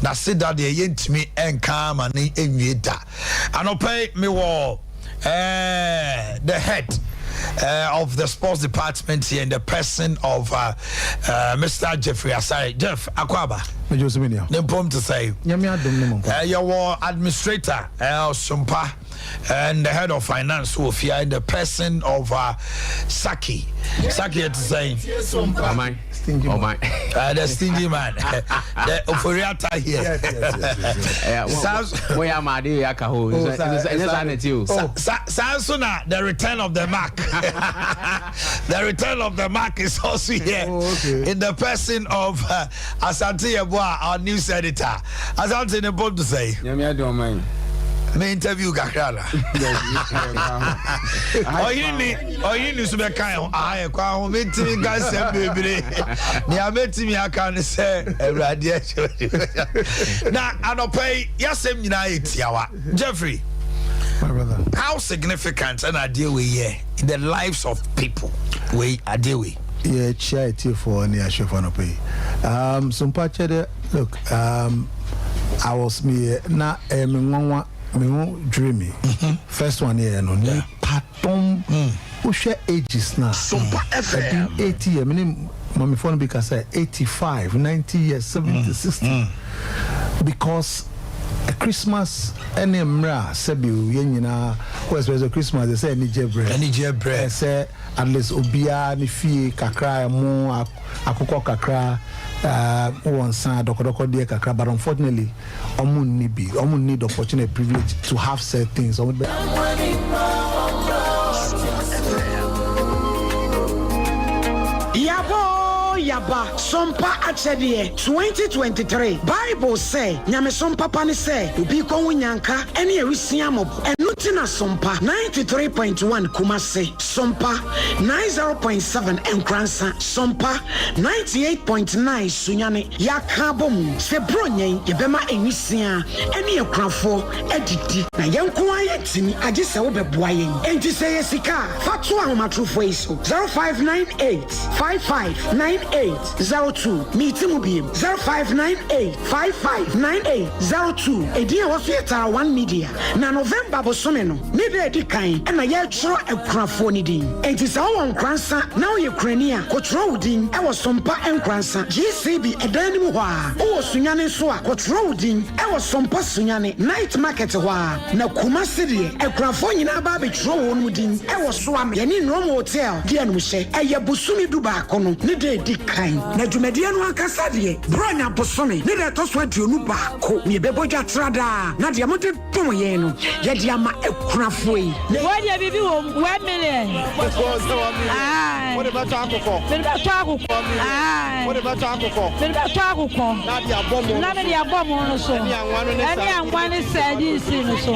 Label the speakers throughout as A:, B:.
A: na said that the yentimi enka ma ne enwie da anopai me wo the head of the sports department here in the person of Mr. Jeffrey Asai. Jeff Akwaba. Nempom to say. Your administrator Sompa and the head of finance who fear in the person of Saki. Saki to say.
B: Stingy man.
A: The stingy man. The Oforiata here.
B: Where am I?
A: Sansuna, the return of the mark. The return of the mark is also here in the person of Asante Yeboah, our news editor. Asante Nebo to say. Me interview Gakrala. Oyini sube kayo aye kwa ho meti guys baby. Ni ameti mi aka ne say Ewrade e. Na anopai yasem nyina etiawa. Jeffrey,
C: my brother,
A: how significant an idea we here in the lives of people we idea we?
C: Yeah, charity for near Shefano pay. Sompa chede look, I was me na me dreamy. First one here no patom who share ages now.
A: Sompa FM
C: 80 years. Meaning mommy phone because 85, 90 years, 70, 60. Because a Christmas any mra sebu yenina who was a Christmas they say any jebre say at least obia ni fie kakra mo akoko kakra one son dokodoko de kakra, but unfortunately omun need opportunity privilege to have certain things.
D: Yaba Sompa Achedie 2023 Bible say Nyame Sompa pani say ubi ko wunyanka ene ewisiamob enutina Sompa 93.1 Kumase Sompa 90.7 Enkransa Sompa 98.9 Sunyane yakabom se bronyen yebema enisia ene ekrafo edidi na yenko ayetini age se wo beboa yen enti se yesika fatu ahomatrofo iso 0598 559802 meeting will be 0598 559802 Edia was yetara one media na November bosomeno media edikan na ye chro ekrafo ni din enti sa won kransa na o Ukraine kotro din e was Sompa enkransa GCB edanim ho a o sunyane so a kotro din e was Sompa sunyane night market ho a na Kumase de ekrafo nyina ba be tro won mu din e was so am ye ni Rome hotel de anu hye e ye busumi du ba kono ne de edikan na dwumadie no ankasa de bronya bosome ne de to so aduonu ba ko ne bebodwa trada na de mo de dum ye no ye de ama ekrafo yi
E: wo de bibi wo 1 million
F: what about akoko
E: me ba to akoko
F: what about akoko
E: me ba to akoko
F: na de abomo
E: no so ani anwa ne saji si no so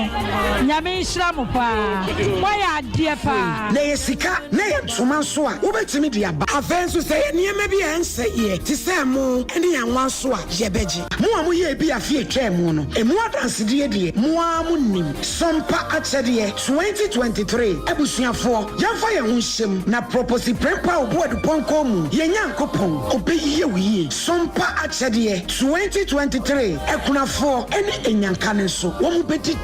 E: nyame nhira mo pa wo ya de pa
D: na yesika na ye tuma so a wo betimi de aba afenso say niema bi ense ye ti say mo ene anwa so a ye beji mo amu ye bi afie twa mu no emu adanse de de mo amu nim Sompa Achede 2023 ebusuafo yamfa ye ho hyem na propose prepa obodu ponko mu ye nyankopon obeyiye wiye Sompa Achede 2023 ekunafo ene enyanka ne so wo mu bedidi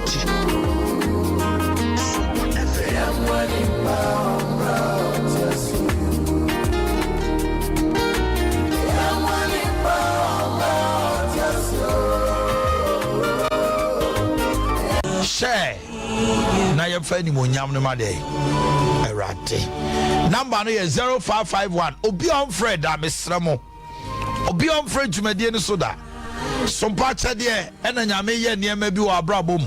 A: share na ye fa ni mo nyam no ma de erate number no ye 0551 obi on Fred amesramo obi on Fred dwumadie ni so da Sompa Achede ena nyame ye niema bi wa abrabom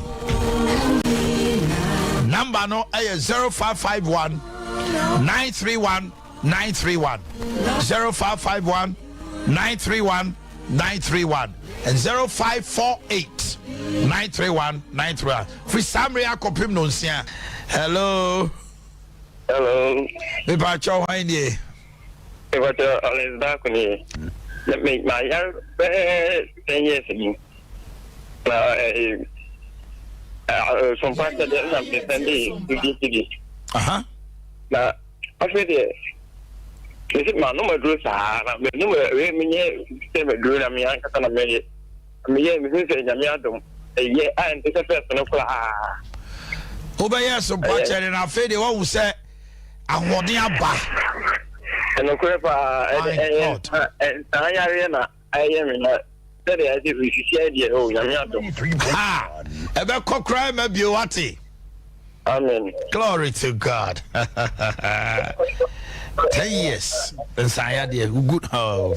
A: number no ye 0551 931 931 0551 931 931 and 0548 931 931 free Samria kopim no nsia. Hello me ba chow haindie
G: me ba to Alexander kuni let me my year 10 years ago Sompa Achede na presente DCD na afede is it man no madru sa na me no me nye se madru na me an kata na me me who say Yamiadum, a year and this first no cla.
A: Obey some patch and I feel the one who said, I'm holding a bar.
G: And no crap, and I am in that. I did we share the old Yamiadum.
A: Ah, about cockcry, maybe you want it.
G: Amen.
A: Glory to God. 10 years. Good. Oh,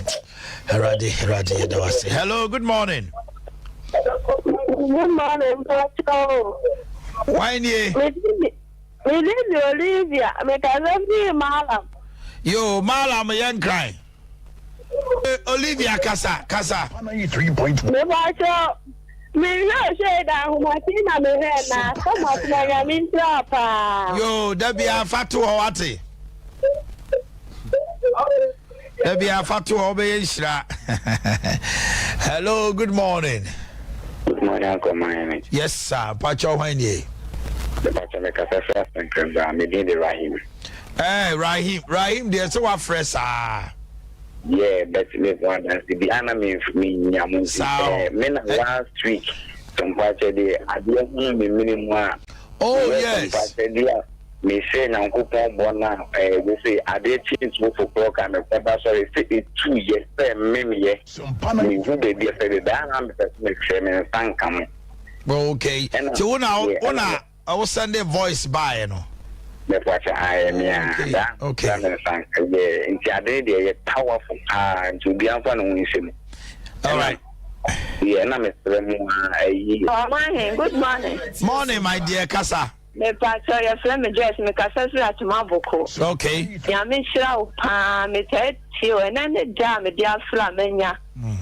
A: hello, good morning.
H: Good morning, Pastor.
A: Why ye?
H: We live Olivia. Because of the Malam.
A: Yo, Malam, young cry. Olivia Casa.
H: 3.1. Me no say that Humatina me na come up na me trapa.
A: Yo, that be a fatu hawati. That be a fatu obeyishra. Hello, good morning.
G: Good morning, Uncle Miami.
A: Yes, sir. Pacho Wanye.
G: The Pacho make a first and Crimson, me the Rahim.
A: Rahim, there's so fresh.
G: Yeah, but me one as the enemy for me, last week, some part of the idea me minimum.
A: Oh, yes.
G: Me say na coupon bona we say I did change for clock and the sorry 2 years me Sompa me who be there for the I'm make sure me thank come.
A: Okay. So una I will send a voice by you know.
G: That's what I am here.
A: Okay.
G: Yeah, in the powerful to be on one.
A: All right.
G: Yeah, na me
H: Good morning.
A: Morning, my dear Casa.
H: Me Pastor, your friend me dress me kasa so at Maboko.
A: Okay.
H: Ya me shira pa me tete o na ne da me dia fra menya.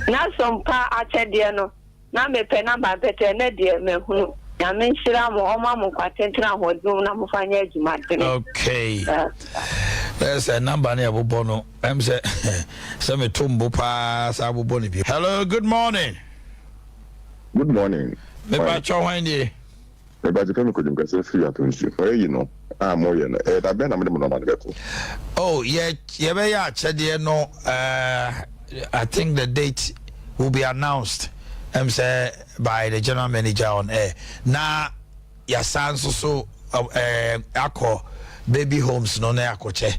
H: Na Sompa atede no. Na me pe na ba bete na de me hunu. Ya me shira mo o ma mo kwatentra hodum na mo fanya adwuma tene.
A: Okay. There's a number near Bobono. I'm say some tumbo pa sa Bobono. Hello, good morning.
I: Good morning.
A: Me Pacho Wanye.
I: But you can't go to free attention. You know, I'm more than I've been a minimum of that.
A: Oh, yeah, no. I think the date will be announced. Say by the general manager on air. Now, your son so ako baby homes no na akoche.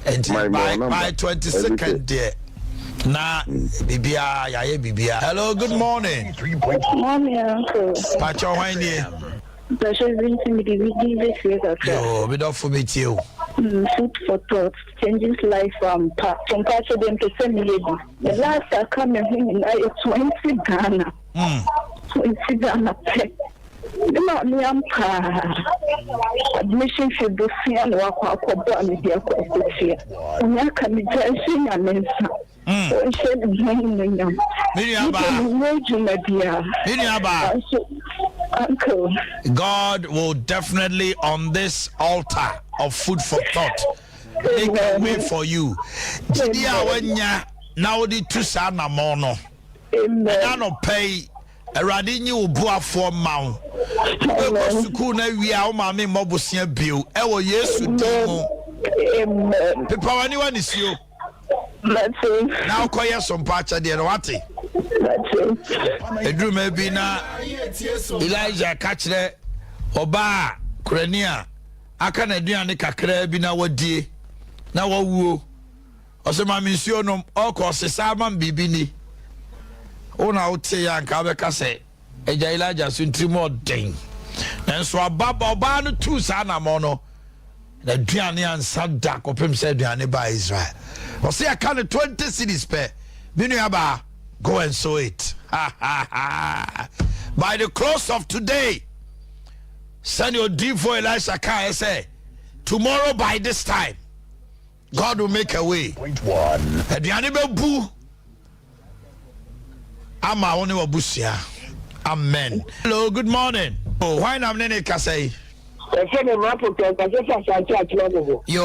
A: And by 22nd day. Na bibia ya bibia. Hello, good morning.
H: Morning, uncle.
A: Pacho Wanye.
H: Yo,
A: we don't forget you.
H: Food for thought, changes life from part of them to send me. The last I come in, I 20 Ghana. 20 Ghana. Not me, I'm admission should be free and walk out of the media. And I can be dressing and then Uncle.
A: God will definitely on this altar of food for thought make a way for you. Now the two sana mono. And I pay a radini bua for mount. School na we are mammy mobusia bill. Ewo yes people anyone is you. Now call you some patch at the Wati. A dream may be now Elijah catch the Oba Krenia. I can't do any cacre be now what dear. Now what woo. Or some mission all costs a salmon bibini. Oh, now say and Cabeka say, Elijah soon 3 more ding. And so a baba two sana mono. The Dianian Sadak of him said Diani by Israel. Or say I can't 20 cities pay. Biniaba, go and sow it. By the close of today, send your deep for Elisha Kai say, tomorrow by this time, God will make a way. Point one. Diani Bebu. Ama only wabusia. Amen. Hello, good morning. Oh, why not Nene Kasei? Yo,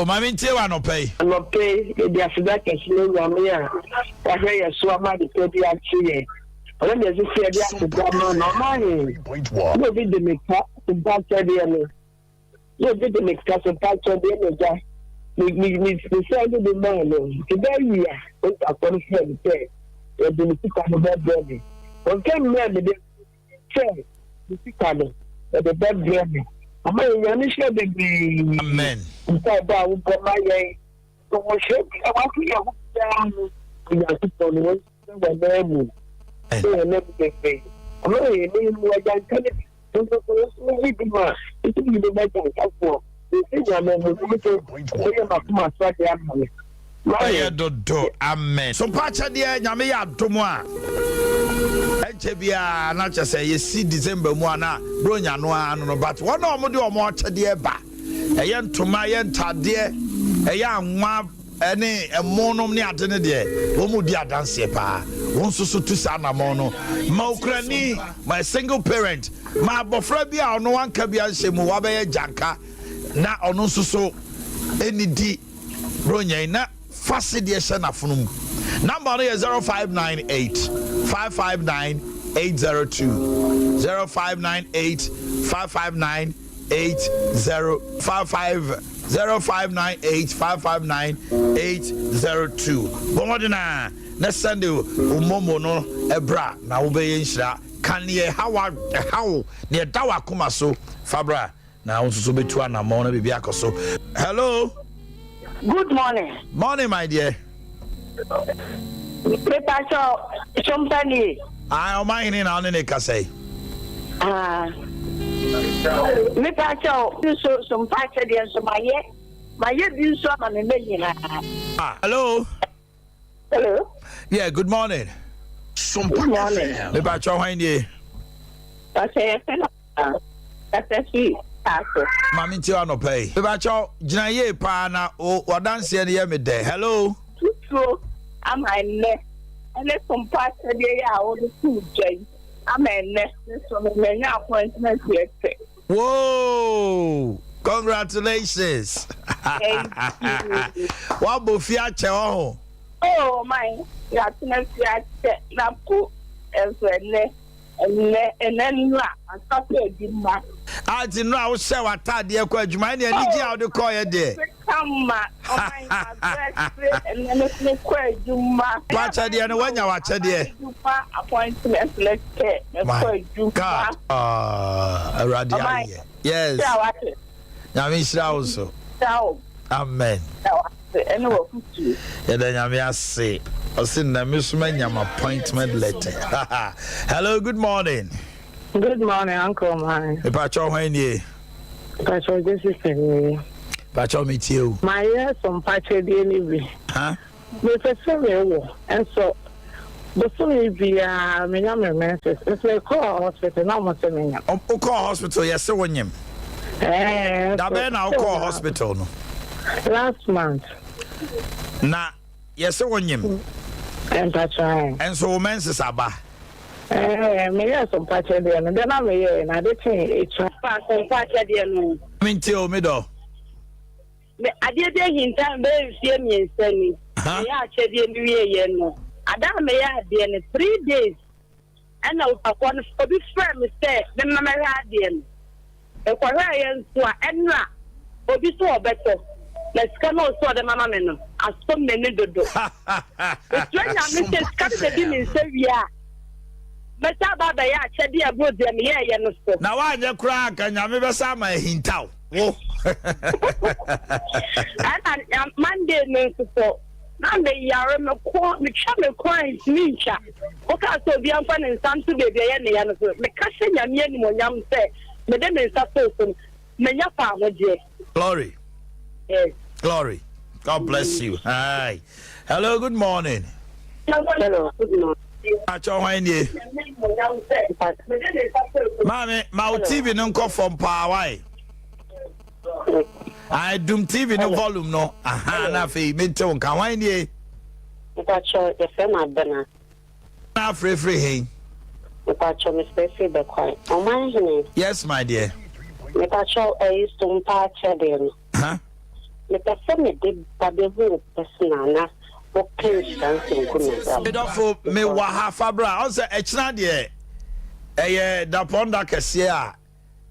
A: mami tewa no pay.
J: No pay, the Africa Casino Ramia. I hear you so much to be actually. When there's a fair no money. You did the make up to back to the enemy. You did the make up to back to the enemy. We said the man, today we are going to pay. You didn't pick up the bed. Okay, me say the sikalo the bed me. Ama yami share the
A: amen.
J: Nta ba wo ma ye. So mo she I want to ya wo down. Ya to for no we na mu. So na be be. Ama ye ni mu ajan kan. So so we be ma. It be the ajan kan for. It's ya me mo to. So ya ma kuma so ya ma.
A: Aye dodo amen. So pacha de nyame ya domo a. Enche bia na che say yesi December mu ana bronya no anu no but one o mo de o mo chede ba. Eye ntoma ye ntade eye anwa ene emonom ne ade ne de wo mu di adanse pa. Won so tu sa na mo no. Ma ukrani my single parent ma bofra bia ono wanka bia nhemu wa be ye janka na ono so enidi bronya na Fast de shana funum. Number is 0598 559 802 0598 559 0598 559 802. Bomodina na Sunday umomo no ebra na wo be yenhira kan ye how ne dawa koma so fabra na wo so betu anamo na bibia akoso. Hello.
H: Good morning.
A: Morning, my dear.
H: Pacho, Sompa ni.
A: I am in on the Casse.
H: Me Pacho, so some Pacho and so my you saw my million.
A: Hello.
H: Hello.
A: Yeah, good morning.
H: Good morning.
A: Me Pacho, how are you?
H: That's it.
A: Mami ti ano pay. Bebacho gina ye pa na o wadanse ne ye me de. Hello.
H: So am I ne. Ele some part de ya o the food jay. Am I ne. So me nya appointment here.
A: Whoa! Congratulations. Wa bo fi ache ho.
H: Oh my. Ya tina fi ache na ku ezele. And then I started in my.
A: I didn't know I was so atade e kwa adwuma ne ani gi a de call ye de.
H: Come and then it's me kwa adwuma.
A: Pacha de no wanya wache de.
H: Appointment letter.
A: My God. Already. Yes. Nyame shira also. Amen.
H: Anyway,
A: yeah, then I say, I send the Missman appointment letter. Hello, good morning.
J: Good morning, Uncle mine.
A: The Pacho, when ye
J: Pacho, this is me.
A: Pacho, meet you.
J: My years on Pacho, the enemy.
A: Huh?
J: With a semi and so the semi be a message. It's like call hospital, no more semi.
A: Oh, call hospital, yes, so when you. That ben I'll call hospital. No.
J: Last month.
A: Na yes when you and so men's is aba.
J: Me yes some patch there and then I'm here and I did think some patch there no.
A: Mean till middle.
H: I did in time very see me sending. Yeah, chedia new year no. I don't may have been 3 days. And I was for this firm say the mamma had been. A Korean so enra obi so better. Let's come also the mama men. As some men do. It's when I miss cut the dim in Serbia. Meta baba ya chedi abro dem ye no so.
A: Na wa nya kura kan nya me besa ma hintaw. Wo.
H: And Monday no so. Na me yare me ko me cha me coins me cha. O ka so bi amfa ne nsantu be be ye ne ya no so. Me ka se nya me ni mo nyam se. Me de me nsa so so. Me nya fa mo je.
A: Glory.
H: Yes.
A: Glory. God bless you. Hi. Hello, good morning.
H: Hello, good morning.
A: Pacho, when ye. Mami, my TV no go from Pawai. I do TV no volume no. Aha, na fe me ton kan wan ye.
J: Pacho, the firm bana.
A: Na free hey.
J: Pacho, me space be quiet. O my
A: Yes, my dear.
J: Me Pacho, I don't patch them.
A: Huh?
J: Me person me did babu person na. Okay, dancing good.
A: Me do for me wa ha fabra. O se echna de. Da ponda kese a.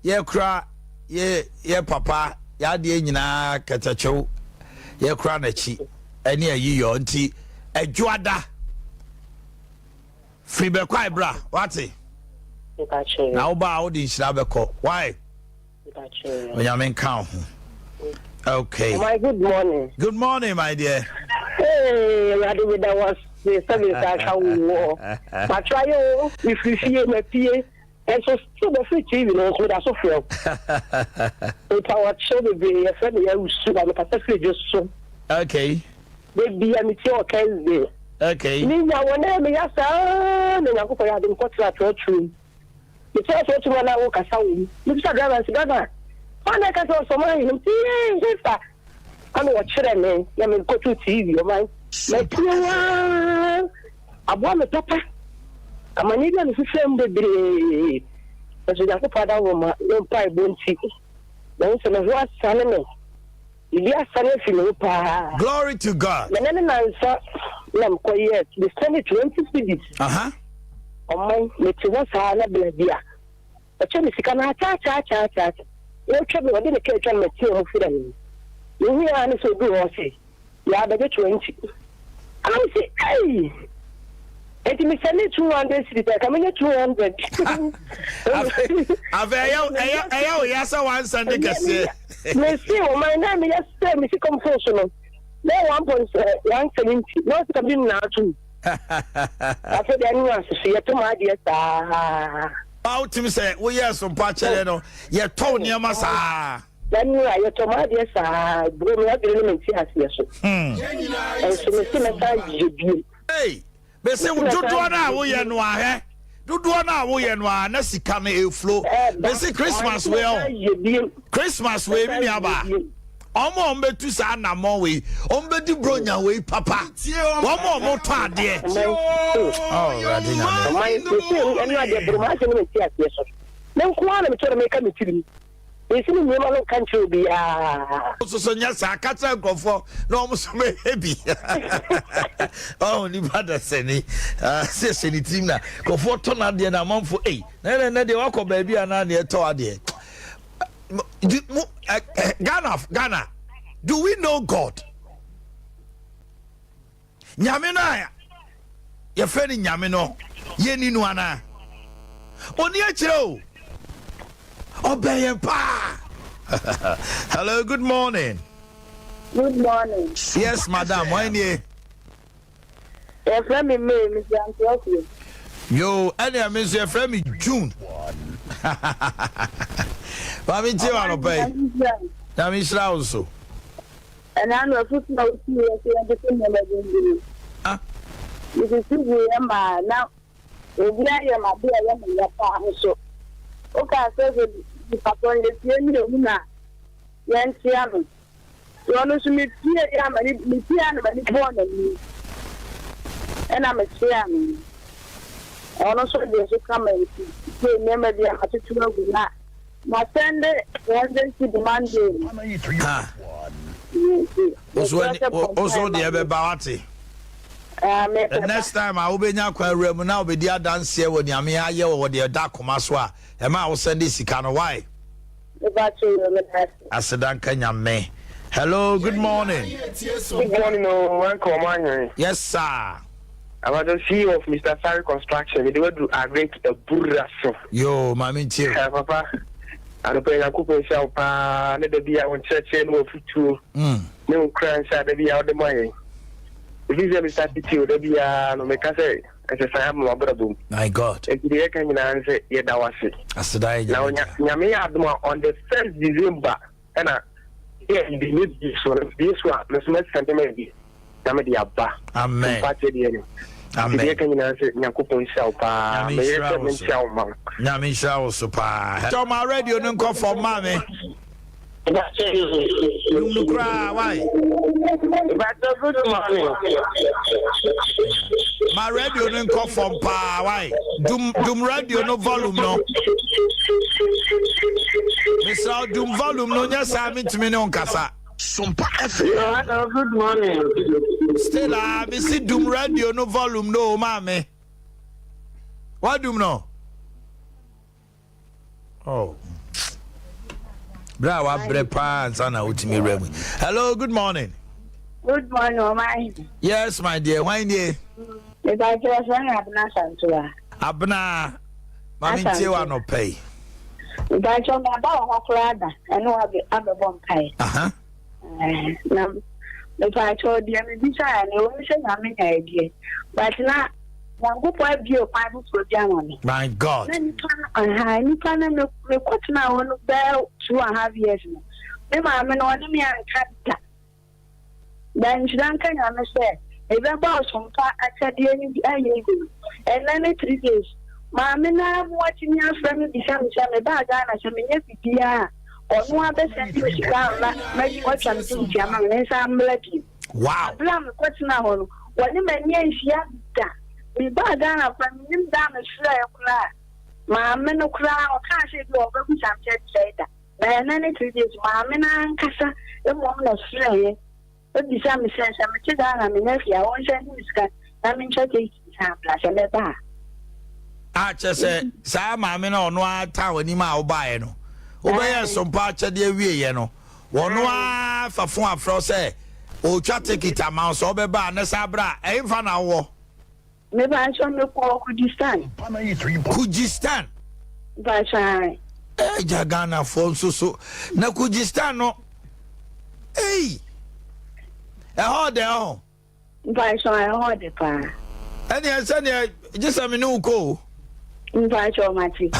A: Ye kra ye papa ya de nyina katachew. Ye kra na chi. Ene ayi yo nti adwoada. Free be kwai bra. What's it? Now ba odi nshira be ko. Why? Onyame kan ho. Okay.
J: My good morning.
A: Good morning, my dear.
J: Hey, that was the service I war. But try if you see my PA, and so still the free TV, so that's so fair. But our show will be a friend who should have a just so.
A: Okay.
J: Baby, I'm your case.
A: Okay.
J: Nina, whenever you are, and I go for your contract or true. The first what you want to walk as a woman. You should have a cigar. I can tell someone, I'm watching them. Let me go to TV. I want a papa. I'm an Indian film baby. As you have a father woman, no pie bone tea. Then some of what's salmon. You are salmon.
A: Glory to God.
J: And then answer, I'm quiet. The Senate 20 minutes. On my little Sana Bladia. A Chinese can chat. You trouble, I didn't catch on material for them. You hear, I'm so good, I say. Yeah, but it's 20. I say, hey, and me send it 200 cities. I come in 200.
A: Yes, I want Sunday.
J: Me see, my name is yes, me see confusion. No 1.170. No, it's coming now too. I said, I want to see it to my dear.
A: Out to me say, we are some patcher, no, you're Tony Massa.
J: Then you are your tomatoes, bring up the element here. And so, Mr. you.
A: Hey, they say, we do now, we are no, do now, we are no, Nancy come a flow. They say Christmas well. Christmas way, me about. Omo mbe tu sa na mo we ombe di bronya we papa omo mo to ade oh radina
J: my enu ade broma se no tia tia so na nko ana me tore me ka me tiri e si ni me ma no country bi
A: so nya sa ka tra nkofo na omo so me hebi oh ni bada seni se seni team na nkofo to na ade na manfo na de wakọ ba bi ana na to ade Ghana, do we know God? Nyamina, your friend in Yamino, Yeni Nuana. Oni achiro. Obey pa. Hello, good morning.
J: Good morning.
A: Yes, madam. Why nie?
J: Your friend me, Mr. Antiochus.
A: Yo, any miss your friend me June. Mami ti wa no pay. Na mi sra also.
J: And I know foot no see and the thing never been.
A: Ah.
J: You see we am now. We are my dear young ya pa so. Okay, so the patron the you na. Yan tiano. So no so me tie ya me tiano ba ni born me. And I'm a tiano. I also so come and see never be a to na. My friend residency demanding.
A: Also, the Ebebawati. The next time I will be now quite real now be dear dance here with Yamia or the dark Maswa. And I will send this Ikano. Why? I said, Kenya me. Hello, good morning.
K: Good morning, one.
A: Yes, sir. I
K: was the CEO of Mr. Sari Construction. We do a great burrasso.
A: Yo, mammy, too.
K: Papa. I don't pay a couple of let there be our church and no future. No crime, sir, there be out the money. If you have started to, there be a no make us say, as a Sam Labrado.
A: My God.
K: If you can answer, yeah, that was it.
A: I said, I
K: now, Yami Adma on the 1st December, and yeah, in the mid this one, the smart sentiment, Yamadi Abba.
A: Amen.
K: Amen.
A: Nyami shall super. Tell my radio don't come for mommy. You cry, why?
K: Good morning.
A: My radio don't come from pa, why? Doom radio no volume no. Mr. Doom volume no, yes, I mean to me on Casa.
K: Sompa FM. Good morning.
A: Still, I see Doom radio no volume no, mommy. What Doom no? Oh. Bravo, bre pants and out me remy. Hello, good morning.
J: Good morning, my.
A: Yes, my dear. Why dear?
J: Me ba kira san abna santua.
A: Abna mami ntie no pay.
J: Me ba cho ma ba ho krada. Eno abebom kai. Na me ba cho dia me bi sa ne o se na me ka edie. But na wangu po bio kwa bu so dia no.
A: My God.
J: Na ni pa na me kwatna wonu ba 2.5 years no. Me ma me no de me anka. Dan jidan kan ya me say ebe ba Sompa akade ni aye go. And then 3 days. Ma me na watching ya from me bisa me ba ga na se me nya bibia. Onu abese ni sika na me watch am tin jama me sa amlaki.
A: Wow.
J: Blam kwatina hono. Wani me nya nhia da. Me ba ga na from nim da na shira ya kula. Ma me no kula o ka se bi o ba ku sam che da. Na na 3 days ma me na nkasa e mo na shira ye. E bi sa me sense me che da na me na fia won se ni sika. Na me ncha ke sa place me ba.
A: Chese sa ma me na ono ata wani ma wo bae no. Wo be ye Sompa chede wie ye no. Wono a fafon afro se o twa ticket amount so be ba na sa bra e mfa na wo.
J: Me ba so me ko Kurdistan.
A: Kurdistan.
J: Ba sai.
A: Jagana fo so na Kurdistan no. Hey. Hold on.
J: Ba so I hold it pa.
A: Any answer just a minute ko.
J: Ba so mati.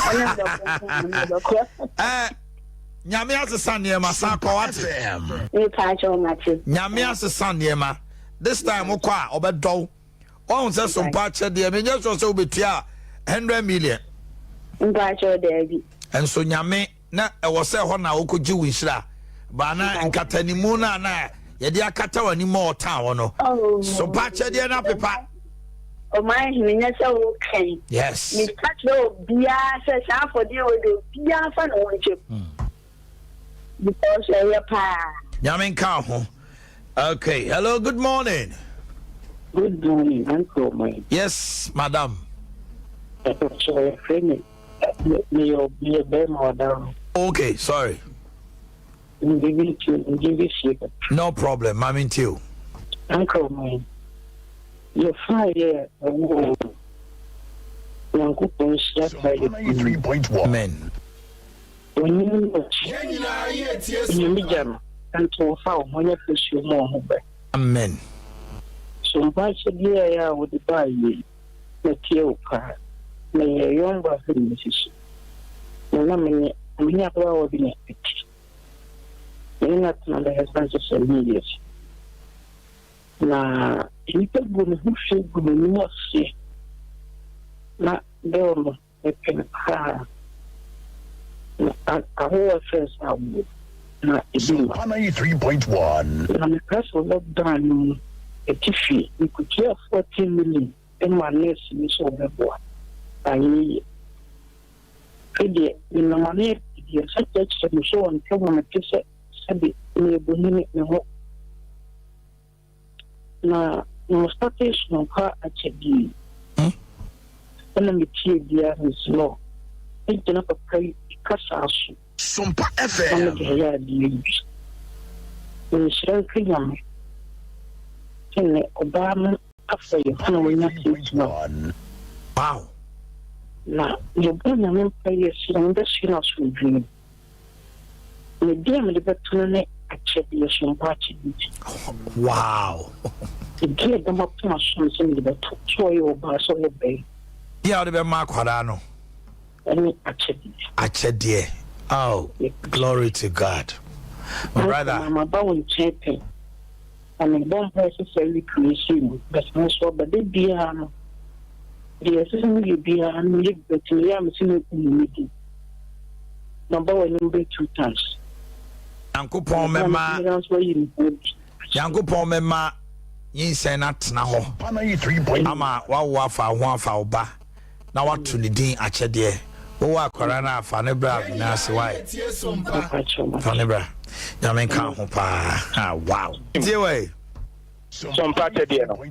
A: Nyame asesa niema sa kwa wate. Nyame asesa niema. This time okwa obedo. On say Sompa chede me nya so obetua 100 million.
J: Ba so dey.
A: And so nyame na e wo se ho na okoji winhira. Ba na nkatanimu na ye dia akata wani mo ta wo no. Sompa chede na pepa.
J: O my hinya se okay.
A: Yes.
J: Me touch no bia se sa for dey o bia fa no wonche. Because
A: Yamin Kaho. Okay. Hello, good morning.
L: Good morning, Uncle Mike.
A: Yes, madam. Okay, sorry. No problem, I'm into you.
L: Uncle Mike, you're 5 years old.
A: 93.1. Amen.
L: When you jam and to foul when you push your more.
A: Amen.
L: So much a year with the buy ye, the tail car, may a young person, Mrs. Nominate, we have our benefit. You're not under husband's immediate. Now, you can go who should go not see. Not them a pen car. I hold first out. Not 93.1. And the press was not done a tissue. We could care 14 million in my nest in this over boy. I need in the money, the subject and so on. Come on, a kiss it, said it, near now, no startation of her at a deal. And let me tell you, there is law. It's not a pray.
A: Sompa FM.
L: Obama after you
A: wow.
L: Now, you're going to play a song that she lost from dream. The damn the better actually some party.
A: Wow.
L: The get them up to my sons in the toy or bus or bay.
A: Yeah, the Mark Harano. Achedie. Oh, glory to God. My brother.
L: I'm about champion. I'm a bomb person, creation, but no so, but they be the assistant will be and live, but I am seeing meeting. Number 1 number 2 times.
A: Uncle Paul Mema, Uncle Paul Mema, yin say not now. Ama, wa ba. Now what to the dean Achedie. Owa korana fa ne bra na se why fa ne bra ya men kan ho pa wow tie we
K: Sompa tede no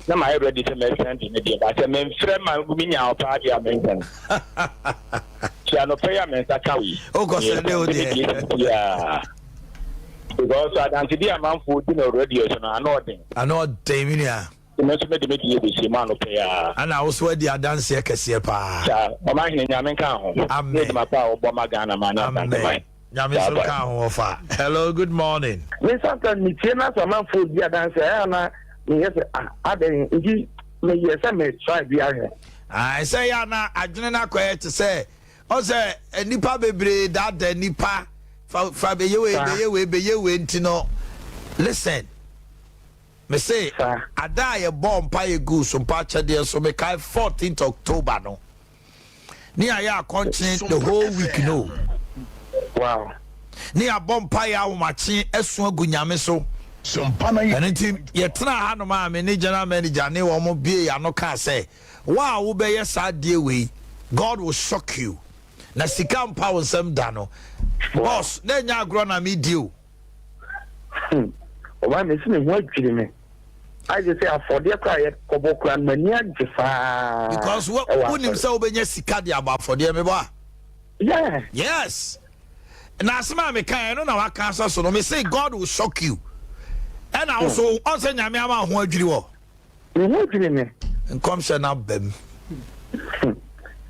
K: na my ready to me send in the but me frem ma mi nya opa dia men kan tia no pay men sakawi
A: o go send o dey
K: yeah because I don't see a man for dinner radio so I know them
A: minia
M: mmeso me de me die be se ma no pe ya
A: ana wo so di adanse kese pa
M: cha o ma hene nyame ka ho
A: amen
M: ma pa o bo ma Ghana ma na
A: amen nyame so ka ho fa. Hello, good morning.
J: Me sometimes me tie na so man for di adanse na me yes aden ngi me yes me try bi ahwe
A: I say ya na adwene na kwaye te say o say nipa bebre that the nipa fa be yewe ntino. Listen, me say ada ye bomb pa ye go so pa chede so me kai 14th October no ni aya continue the whole week no.
J: Wow.
A: Ni a bomb pa ya wo machi esu agunyame so Sompa na ye ye tena ha no ma me ni general manager ne wo mo bie ya no ka say wow wo be yes adie we God will shock you na sika mpa wo nsem da no boss na nya agro na me deal
J: o ba me sine ho adwiri me I just say for the cry kobo kran mani agfa
A: because what unim say obenya sika dia ba for the me ba
J: yeah
A: yes na asema me kan no na wa kan so no me say God will shock you and also on say nyame ama ho adwiri wo
J: ho adwiri me
A: nkom se na bam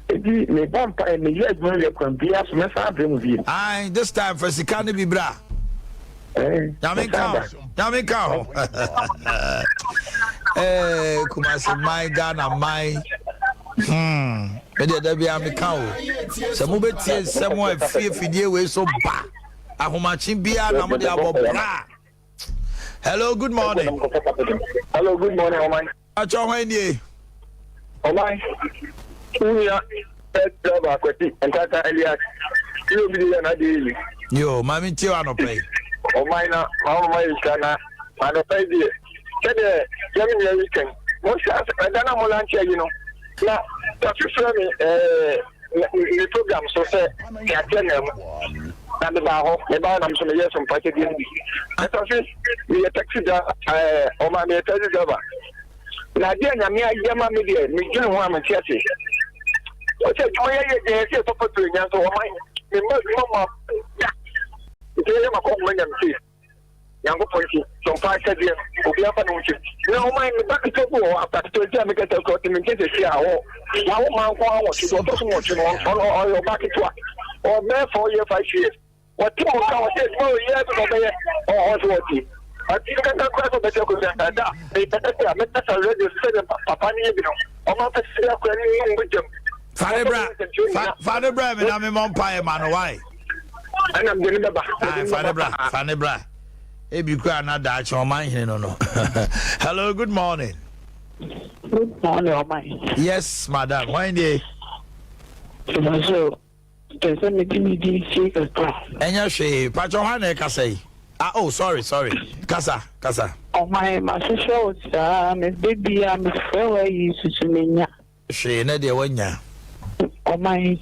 J: ebi me bompa me yes mo le kwan bia so me fa bem vi
A: ai this time for sika ne bi bra nyame ka kuma se my Ghana my me de bia me ka o se mo betie se mo afie fidie we so ba ahomachi bia na mo de abobra. Hello, good morning.
K: Hello, good morning, Omai.
A: Acho hwani
K: Omai. Uya driver kweti entata Elias. You be there na dey.
A: Yo, mami ti wa no pay.
K: Omai na, mama is kana. Ano pay dey. Kede yemi weekend. Mo sha dana mo lunch you know. Na to show me the program so say ya tell and about I'm so yes some package in the taxi or my taxi driver. Nadia Namia Yama Media, me doing one and Chelsea. What's a joy? Yes, a papa to you, so mama. It's a common and see. Young Pointy, some 5 said, okay, no, my back to go after 20 years because I've got to make it a share. Now, my what you don't watch on your back to or there 4 years, 5 years. What people can say, oh, yes, or what you. I think I can cry for the joke that they better already said Papa Nibino. I'm not a serious with them.
A: Father Bram, I'm a vampire man. Why?
K: And I'm getting the back.
A: Father Bram. If you can't not that, your mind, no. Hello, good morning.
L: Good morning, Omai.
A: Yes, madam. Why day?
L: So, there's a meeting shake a class.
A: And you say, Patrohane Casay. Oh, sorry. Casa.
L: Oh, my sister was Miss Baby, I'm afraid you to me.
A: She never went ya.
L: Oh, my.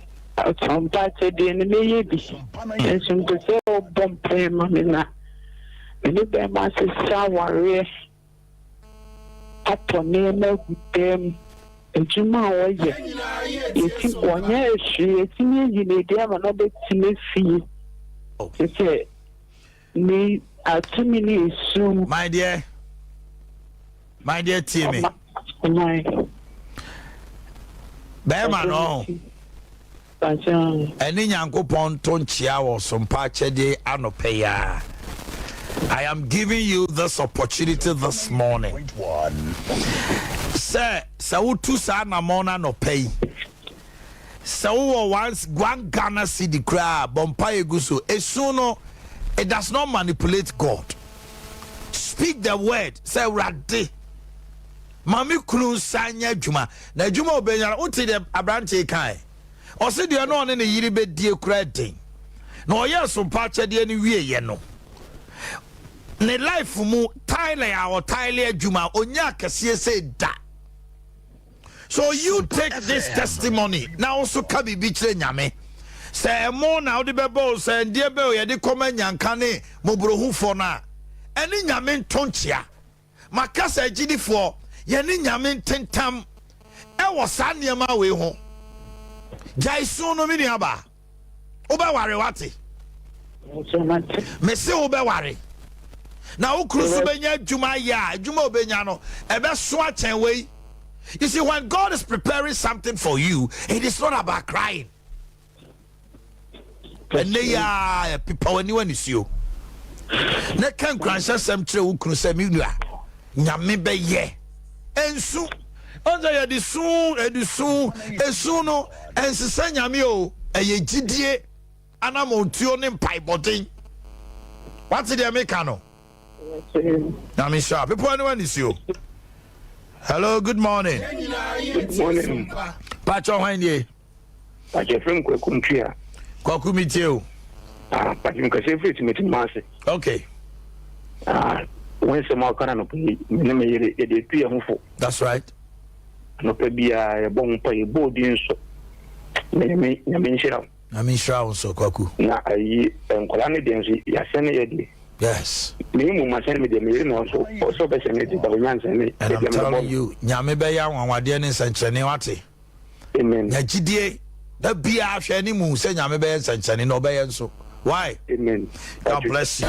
L: Some parts of the enemy, and some to say, oh, bomb play, Mamma. And if there must be someone up on name with them. And you know, you think 1 year, she you need them another to see. You say, me at 2 minutes soon.
A: My dear Timmy.
L: My
A: Bearman, no. Any yanko pon tonchia or some patchede anopeya. I am giving you this opportunity this morning. Sir, so two sana mona no pay. So once one Ghana city crab, Bompire Gusu, Esuno, it does not manipulate God. Speak the word, say Radi. Mami Kunu Sanya Juma, na Juma Obenya, Uti de Abrante Kai. Or say they are not in a yiribe dear credit. No, yes, some patch at the anyway, you know. Ne life mu Tyler or Tyler Juma Onyaka say that. So you take this testimony now also kabi bichre nyame. Say mo na odi bebo say die be o ye de koma nyanka ne mobrohu fo na. Eni nyame ntonchia. Makasa agidifo ye ne nyame tentam e wo sa niam we ho. Jaiso no mi ni aba. Oba ware wate. Me se oba ware. Now ukrusu benya juma ya juma obenya no ebe so achen we. You see, when God is preparing something for you, it is not about crying. And they are people when you is you. Ne can crash some tre ukru se mi nua. Nyame be ye. Ensu onza ye di sun esu no ensesa nyame o eye gidie anamontuo ne mpai bodin. What's the Americano? Nyame sha people anyone is you. Hello, good morning.
K: Good morning.
A: Pacho hwanye.
K: Pacho from Kwakuntria.
A: Kwakumitio.
K: Pacho mkase fit meeting mase.
A: Okay.
K: When some more kana no pe me yere e de tuya hufo.
A: That's right.
K: No pe bia e bon pa e bodin so. Me nshira.
A: Na me nshira so Kwaku.
K: Na ayi enkola ne den so ya sene ye de.
A: Yes.
K: Me mu masene me de me no so be sene de ba nyanse ne.
A: And I'm telling you, nyame be ya wanwade ne sanchene wate.
K: Amen.
A: Ya gidie da bia hwe ni mu se nyame be sanchene no be nso. Why?
K: Amen.
A: God bless you.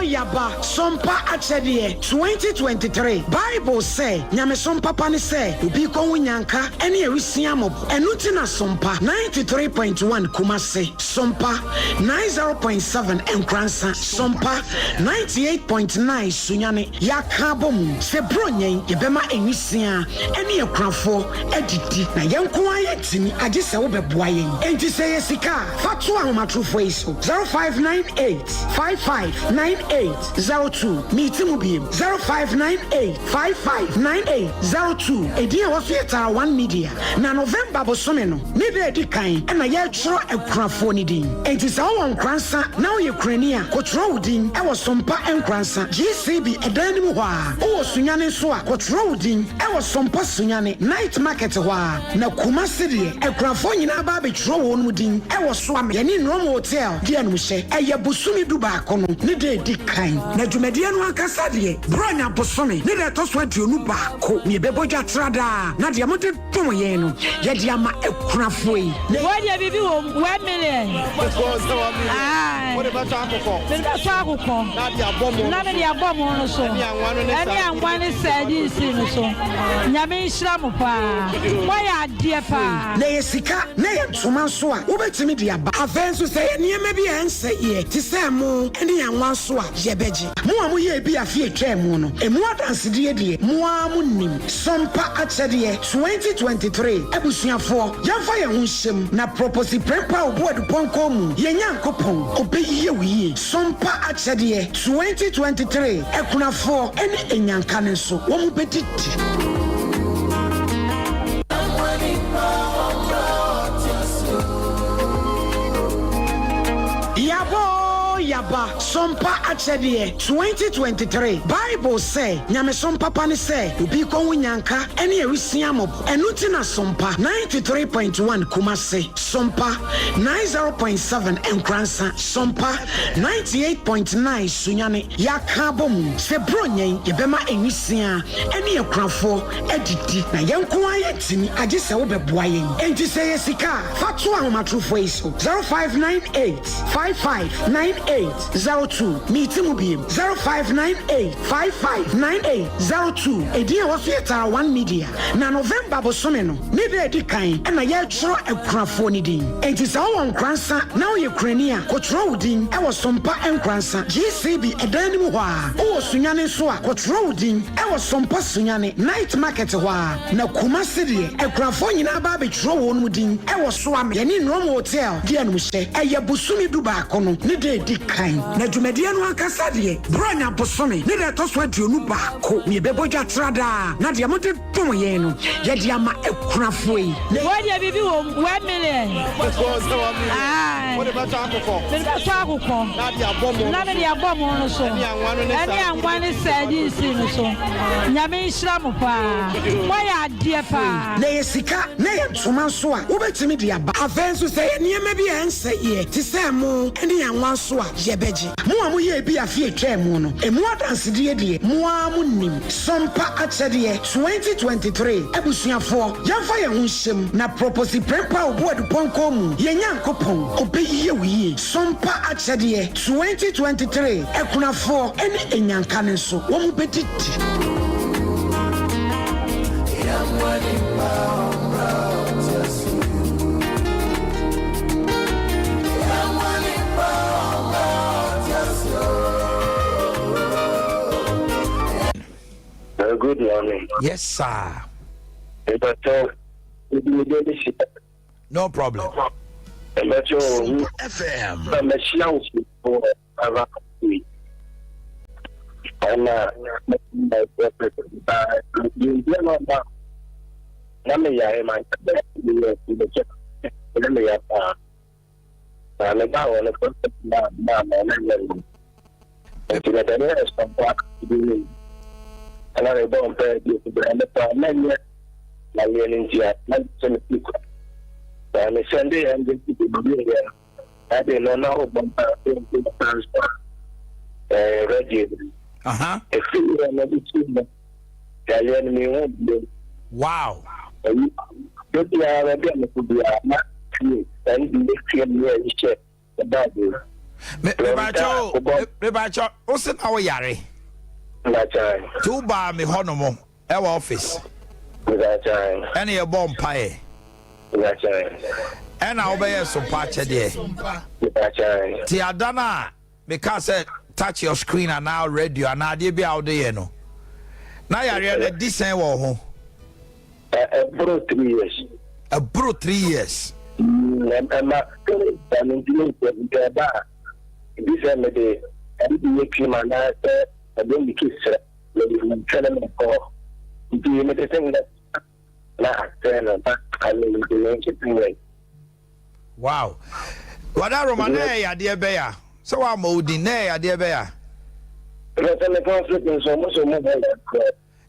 D: Yaba Sompa Achedie 2023 Bible say Nyame Sompa pani say ubi ko wunyanka ene ewisia mob enuti na Sompa 93.1 Kumase Sompa 90.7 Enkransa Sompa 98.9 Sunyane yakabom se bronyen yebema enwisia ene ekrafo edidi na yenko ayetimi age se wo beboa yen enti se yesika fatu ahomatrofo iso 0598559802 meeting bi 0598559802 ediye wofeta 1 media na November bosome no ne be edi kan na ye chro ekrafo ni din enti se wo nkransa na wo Ukraine kotro udin e wo Sompa enkransa GCB edanim ho a wo sunyane so a kotro udin e wo Sompa sunyane night market ho a na Kumase de ekrafo nyina ba be chro wo no din e wo so am ye ni Rom hotel de no hye e ye bosumi du ba kono ne de edi kan na dwumadie no akasa de bronya bosome ne de to so aduonu ba ko ne bebodwa trada na de amode tom ye no ye de ama ekrafo yi
E: wo de bibi wo 1 million
F: because no one million what about akoko
E: me ba so akoko
F: na de abomo
E: na de abomo no so eni anwa ne sadi si no so nyame nhira mo pa wo ya de pa
D: na yesika na ye ntoma so a wo betimi de aba afenso se ye niema bi ense ye ti se mo eni anwa so a ye beji mo amu ye bi afie twem no emu adanse de de mo amu nim Sompa Achedie 2023 abusuafo yamfa ye ho hyem na propose prepa oboadu ponko mu ye nyankopon obeyiye wiye Sompa Achedie 2023 ekunafo ene enyanka ne so wo mu bedidi Yaba Sompa Achedie 2023 Bible say Nyame Sompa pani say ubi ko wunyanka ene ewisia mob enuti na Sompa 93.1 Kumase Sompa 90.7 Enkransa Sompa 98.9 Sunyane yakabom se bronyen yebema enwisia ene ekrafo edidi na yenko ayetimi age se wo beboa yen enti se yesika fatu ahomatrofo iso 0598559802 meeting bi 0598559802 ediye wofeta 1 media na November bosome no ne be edi kan na ye chro ekrafo ni din enti se wo nkransa na wo Ukraine kotro udin e wo Sompa enkransa GCB edanim ho a wo sunyane so a kotro udin e wo Sompa sunyane night market ho a na Kumase de ekrafo nyina ba be chro wo no din e wo so am ye ni Rom hotel de anu hye e ye busumi du ba kono ne de edi kan na dwumadie no akasa de bronya bosome ne de to so aduonu ba ko ne bebodwa trada na de amode tom ye no ye de ama ekunafo yi
E: wo de bibi wo 1 million
F: because no one million what about akoko
E: me ba so akoko
F: na de abomo
E: no so eni anwa ne sadi si no so nyame nhira mo pa wo ya de pa
D: na yesika na ye ntoma so a wo betimi de aba afenso se ye niema bi ense ye ti se mo eni anwa so a ye beji mo amu ye bi afie twem no emu adanse de mo amu nim Sompa Achedie 2023 2023 ebusuafo yamfa ye ho hyem na propose prempa oboadu ponko mu yenya nkopon obeyiye wiye sompa akyede 2023 ekunafo ene enyanka ne so wo mu betiti
G: Good morning.
A: Yes, sir. No problem.
G: FM. And I don't pay you to the many India, not some people. And a Sunday and the people I didn't know about transport. Ready. A few another two.
A: Wow.
G: You are a bit to be not true. And you make me check about you.
A: Rebacho, what's it our yari? Two bar me honomo, our office. Any a bomb pie. And I'll be some patch a day. Tiadana, because touch your screen and now radio and now they be out there. No, now you're really decent. A
G: bro 3 years.
A: A bro 3 years.
G: I'm not going to this day. I didn't make him and I don't be kissed. I'm telling you, do you make a thing that I mean, the
A: wow. What are Romania, dear Bear? So I'm Odin, dear Bear.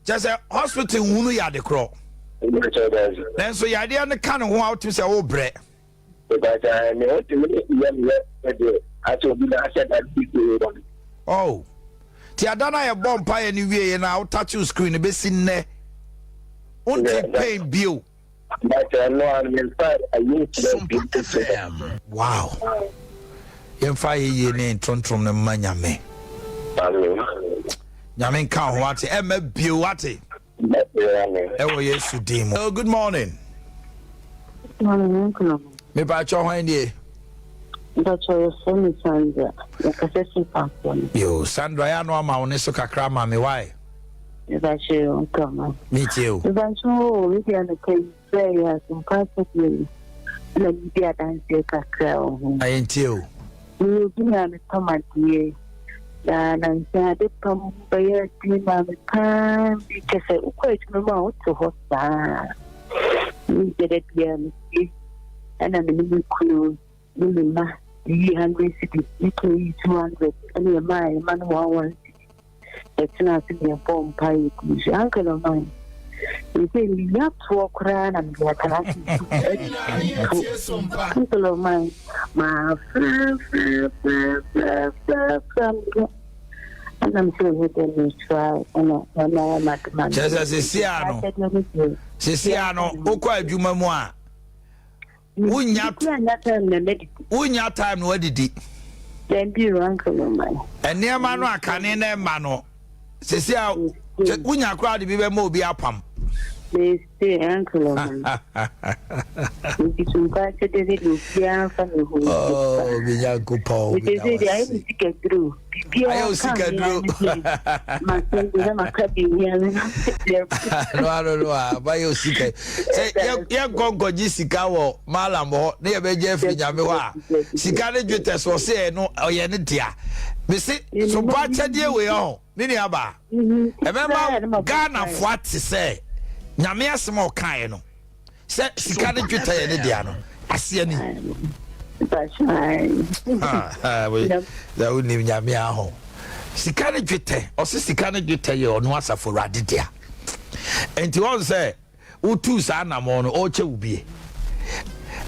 A: Just a hospital, who you are the crow. Then so you are the kind of how to say, oh, bread.
G: But I mean, I told you that I said that.
A: Oh. Tiadana a bomb pie anyway, and I'll touch your screen a bit in there. Only pay bill.
G: But I know I'm inside. I need
A: to wow. You're fire ye name Tontrum the Manyame. Yamin can't watch it. Emma Buati. Oh, yes, you demon. Oh, good morning.
L: Good morning.
A: Me by your hand here.
L: That's your son, Sandra.
A: Yo, Sandra, I know I'm on this crama. Me why?
L: That's you, come.
A: Me too.
L: That's all. We can say some perfectly. Let me be a dance. I
A: ain't you.
L: You give me come at you. And I'm sad to come by your team. I'm time because I quite remember to host. We did it again. And I'm in the crew. 300 cities, 200, and my man 1 it's not in your bomb pie. Uncle of mine, you say, you have to walk around and be a uncle of mine, my friend, and I'm sure we can try and I'm at my
A: just as a Siciano, Oka Jumamoa. Unya time no didi.
L: Then be uncle of mine.
A: And near mano a canine mano. Cecilia, unya crowd be more be upam.
L: They say uncle of mine. It's invited to the family.
A: Oh, the young couple.
L: It is the I see get through.
A: I also get through.
L: My friend, I'm a crappy here.
A: No, by your secret. Say, you're going to Jessica or Malamo, near Jeffrey Jamiwa. Sicane Jutas was saying, no, or Yanitia. We see, so bad, dear, we all. Niniaba. Remember, Ghana, what to say. Namia small kind. Say, Sicane Juta Yanidiano. I see any.
L: That's fine.
A: That wouldn't even have me at home. Sicane Jute, or Sicane Jute, you on what's for Radidia. And to all say, Utu Sanamon, Oche will be.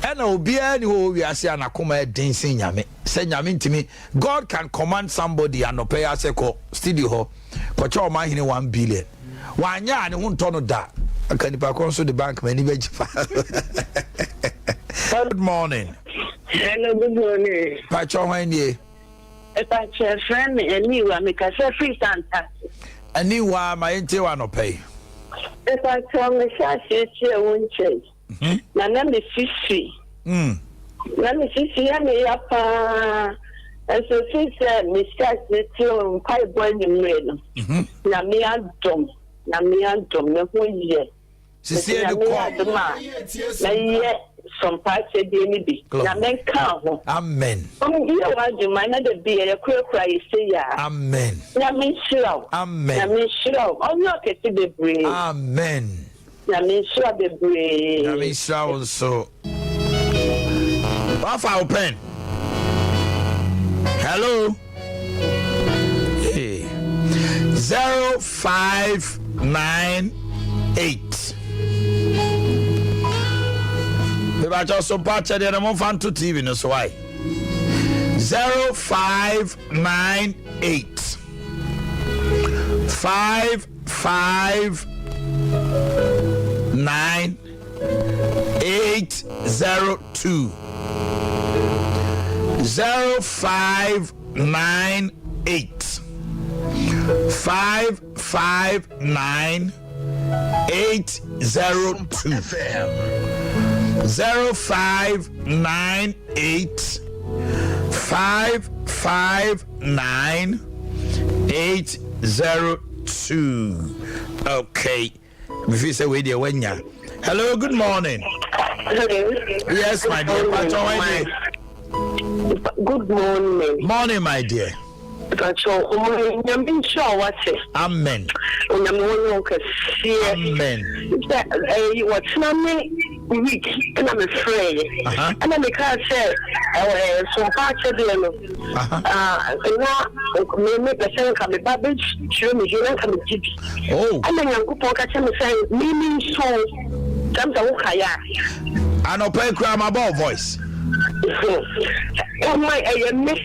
A: And I will be anywhere we are saying, I come at dancing Yami. Say Yamin to me, God can command somebody and no pay us a studio, but your mind in 1 billion. 1 year and 1 ton of that. Akanipa konso the bank many beji. Good morning.
L: Hello, good morning.
A: Pacho hanye.
L: Pacho friend aniwa mikasa free santa.
A: Aniwa ma ente wa no pay.
L: Pacho me sha che wonche. Na me fifi. Na me fifi ya me ya pa. Eso fifi me sha che on pai boy ni no. Na me adom. Na me adom me ho ye.
A: Sisi e ko.
L: Na ye Sompa said any be. Amen.
A: Amen.
L: You are the man that be a quick cry, say,
A: Amen.
L: Yamin Shrow.
A: Amen.
L: Yamin Shrow. Oh, you can see the brain.
A: Amen.
L: Yamin Shrow the brain.
A: Yamin Shrow so. Off our pen. Hello. Hey. 0598. I just so patch the amount fan to TV no so why 0598 559 802 0598 559 802 0598 559 802. Okay. If you say we there when ya. Hello, good morning.
L: Hello.
A: Yes, my dear.
L: Good morning.
A: Morning, my dear. Amen. Amen.
L: What's not me weak and I'm afraid. And then because some parts of the make a sense of the babbage, show me you don't come to
A: oh,
L: and then you go catch him saying, meaning so some
A: I know pay crime about voice.
L: Oh my, I miss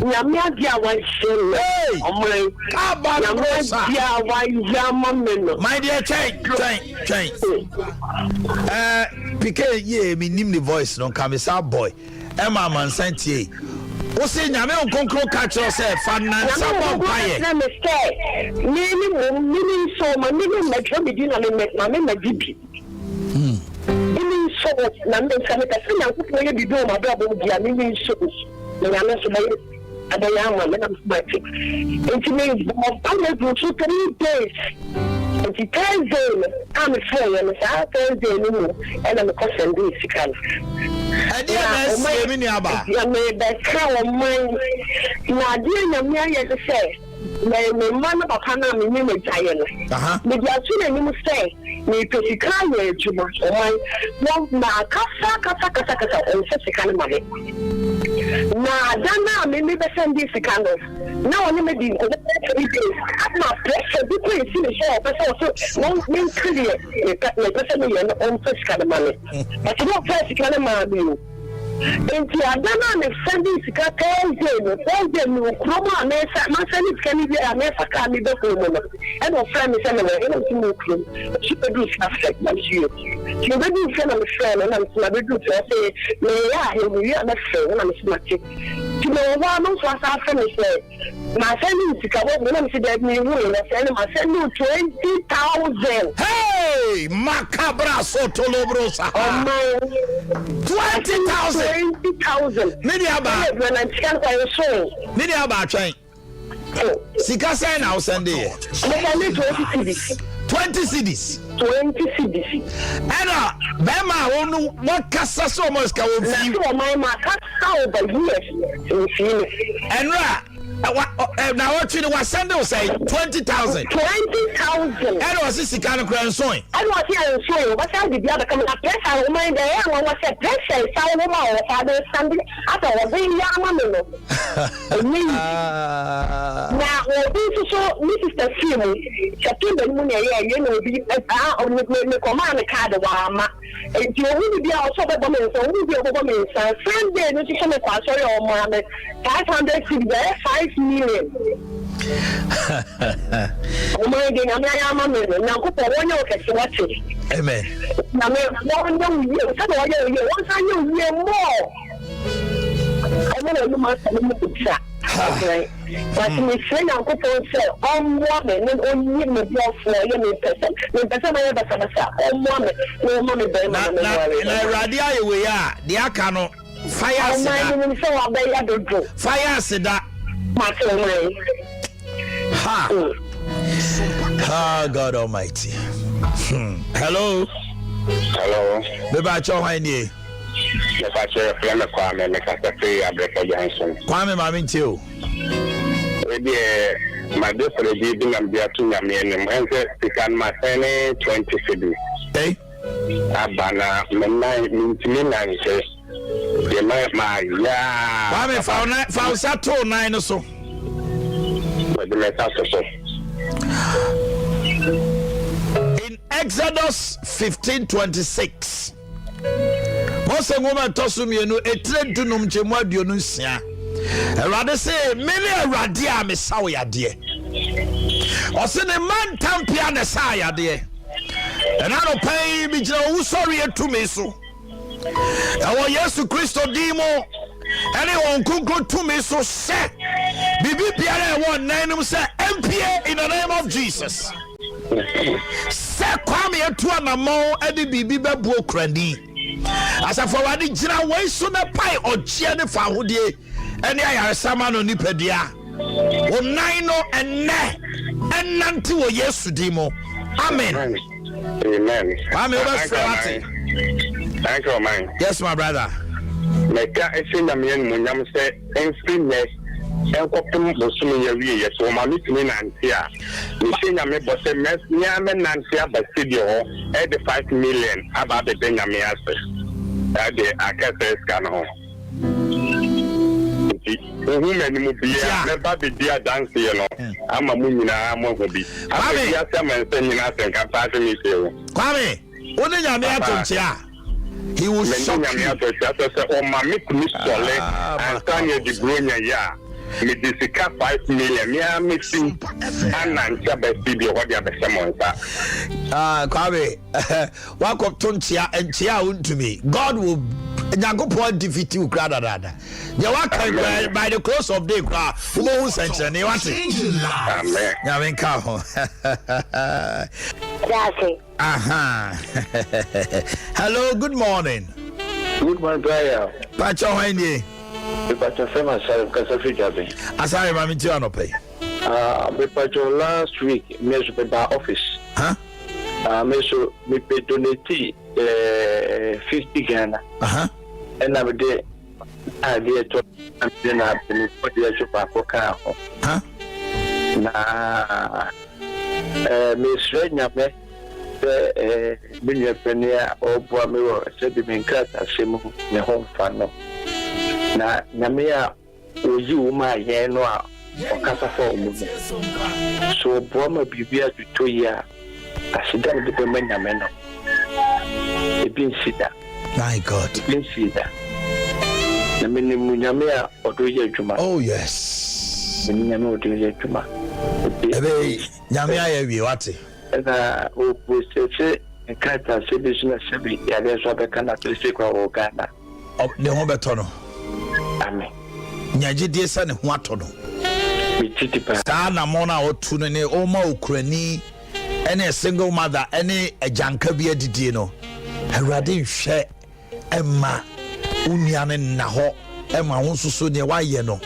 L: Yamia one shame.
A: My dear, change. PK, yeah, me name the voice, no come, it's our boy. Emma man sent ye. What's in Yamil Concro catch yourself, and some quiet.
L: Meaning so, my name my trouble dinner and make my name a DP. So, London Senator, I could be doing my double meaning so. The and I am a man my fix. It means I'm going to 3 days. And the Thursday, I'm a friend, and it's our Thursday, and I'm a cousin, this kind.
A: And you
L: made that cow of mine. Now, dear, I'm here to say. My man of Hana, me name is Diana. But you are soon you say, me to see Kanye too much. Oh, my Kasa, and such a kind of money. Now, Dana, maybe send this kind of. Now, I'm going to be 3 days. I'm not pressure. People see the show, but also won't mean clear. You person your own first kind of money. But you don't first kind of money. Enti adana me send this Thursday, no Chroma Mesa, my son is can be a Mesa can be the woman. And no friend is anyway, and I'm to she could do stuff like my shoe. She would be friend of a friend, and I'm to do to say, may I hear me on the phone, and I'm smart. To know what most was our finish. My son is to come up when I'm said me will, I send you 20,000.
A: Hey, Macabra Sotolobrosa.
L: Oh my
A: 20,000.
L: 20,000.
A: Mediaba.
L: When I'm scared by the show.
A: Mediaba train. Sika say now send it.
L: 20 cities.
A: 20 cities.
L: 20 cities.
A: Ena, Bema, what Casa so much can we feel?
L: My Casa over here.
A: Enra. Now what you was Sunday say 20,000.
L: 20,000.
A: And was this kind of grand sewing?
L: I was here showing what I did the other coming up. Yes, I remind the one was a pressure. Sound of our father Sunday. I thought I was being young. Now, this is so Mrs. The film. September moon, you know, be on the command card of Wama. And you will be also the woman, so we will be a woman. Sunday, this is a pastor or mamma. 500 cities, 5 million.
A: Amen.
J: But my friend Uncle said, "On woman, and only me blood for you, person. The person I ever saw, on woman, no money, baby."
A: Na radia we are, the akano fire seda. Fire seda. Ha. Ah, God Almighty. Hello.
G: Hello.
A: Beba Chohani. Kwame Mamintio.
G: My different reading and be a two Yamian and can my 20 cities.
A: Eh?
G: Abana, Menai, Mintimin, the my
A: Kwame found Sato 9 or so. In Exodus 15:26. Most a woman toss me no a trade to num chemwadio no sia. A rather say, many a radia messiah dear. Or send a man tampia messiah dear. And I don't pay me no sorry to me so. Our yes to Christo demo. Anyone could go to me so say. Bibi Pierre 19 say MPA in the name of Jesus. Say kwame to an mo edi bibi bebu krandi. As a forward jina way so na pai or chia ne fa hodie ene ayaresama no nipadua o nine no enne ennanti wo Yesu dimo. Amen.
G: Amen.
A: Thank you, man. Yes, my brother.
G: Meka esinamian munyam say enfine enkopem bosumi yawie yeso ma mitimi nantia ni nyame bose mes nyame nantia basidio e de 5 million aba be nyame ase ade akase scan ho ohu mani mu bia me ba be dia dance ye no ama mu nyina mo ho bi abi ya se man se nyina se nka pa se mi se o
A: kwame woni nyame atonchia. He will shock you.
G: And Tanya de Brunia, ya. Me disika 5 million. Me a missing and answer by video what you have
A: Kwabe, walk up Tonchia and Chia to me. God will Nyagopo defeat you, Gradada. You walk by the close of day, who sent you? You want it?
G: Amen.
A: Yavinka. Aha. Hello, good morning.
N: Good morning, Brian.
A: Pacho Wendy.
N: Pacho Fema, Kasafi Jabi.
A: Asari Mami Tianope.
N: Pacho last week, me to the office.
A: Huh?
N: Me donate 50 Ghana. And I'm there. I did to I'm then I've been put the super for car.
A: Huh?
N: Nah, Miss Redna, being a premier or Boamiro, said in Kata, same the home fan. Now, Namia, you, my yen or Casa for so Boama be here to 2 years. I sit down with the men. It's been sita.
A: My God.
N: It's been sita. The minimum Yamea or do you juma?
A: Oh, yes.
N: The minimum do you juma?
A: Yamea, you what?
N: And I will say, a character, say business, say, yeah, there's what I cannot say or Ghana.
A: Oh, the Hombetono.
N: Amen.
A: Nyaji dear son, what to know? Sana Mona or Tunene, Oma Ukraini, any single mother, any a Jankabia Didino. A radin share Emma Unyan Naho, Emma Unsu near Wayeno.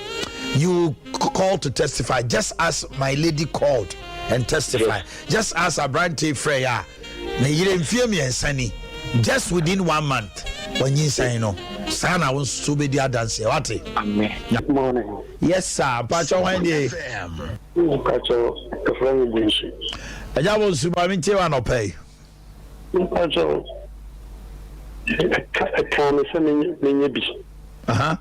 A: You call to testify, just as my lady called and testify, just as a brandy Freya. May you fear me and Sunny, just within 1 month. When you say no, Sana wants to be the dance. What?
N: Amen. Good morning.
A: Yes, sir. Pacho Wendy.
N: Pacho, the friend is.
A: I just want to buy me tea and pay.
N: Pacho, a can sending me.
A: Uh-huh.